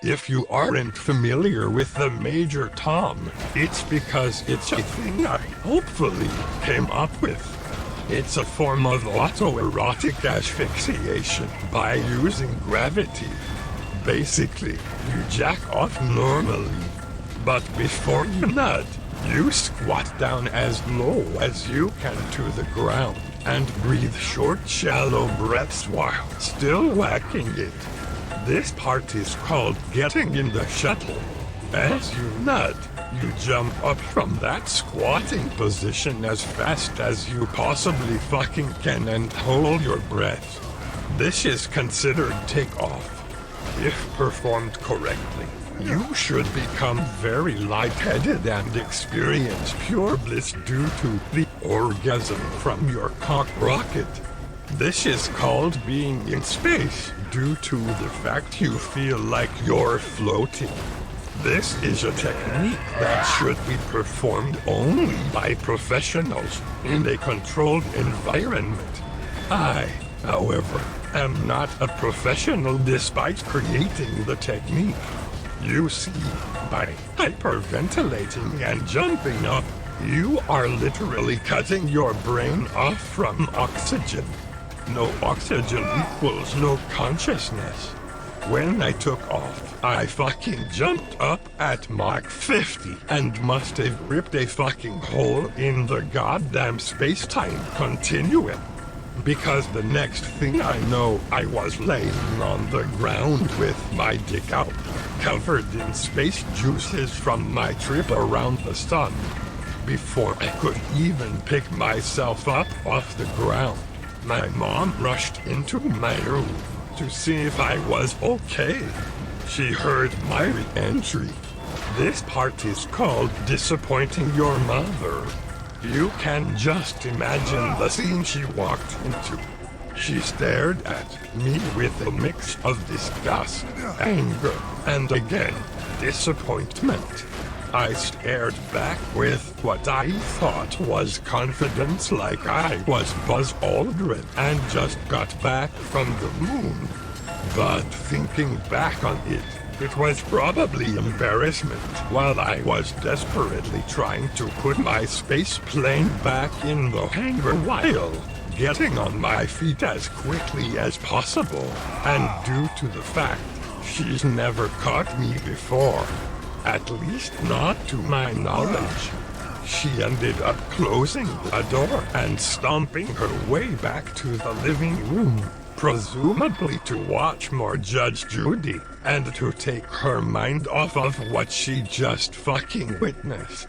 If you aren't familiar with the Major Tom, it's because it's a thing I hopefully came up with. It's a form of autoerotic asphyxiation by using gravity. Basically, you jack off normally, but before you nut, you squat down as low as you can to the ground and breathe short, shallow breaths while still whacking it. This part is called getting in the shuttle. As you nut, you jump up from that squatting position as fast as you possibly fucking can and hold your breath. This is considered takeoff. If performed correctly, you should become very lightheaded and experience pure bliss due to the orgasm from your cock rocket. This is called being in space due to the fact you feel like you're floating. This is a technique that should be performed only by professionals in a controlled environment. I, however, am not a professional despite creating the technique. You see, by hyperventilating and jumping up, you are literally cutting your brain off from oxygen. No oxygen equals no consciousness. When I took off, I fucking jumped up at Mach 50 and must have ripped a fucking hole in the goddamn space-time continuum. Because the next thing I know, I was laying on the ground with my dick out, covered in space juices from my trip around the sun. Before I could even pick myself up off the ground, my mom rushed into my room to see if I was okay. She heard my re-entry. This part is called disappointing your mother. You can just imagine the scene she walked into. She stared at me with a mix of disgust, anger, and again, disappointment. I stared back with what I thought was confidence, like I was Buzz Aldrin and just got back from the moon. But thinking back on it, it was probably embarrassment while I was desperately trying to put my space plane back in the hangar while getting on my feet as quickly as possible. And due to the fact she's never caught me before, at least not to my knowledge, she ended up closing the door and stomping her way back to the living room, presumably to watch more Judge Judy and to take her mind off of what she just fucking witnessed.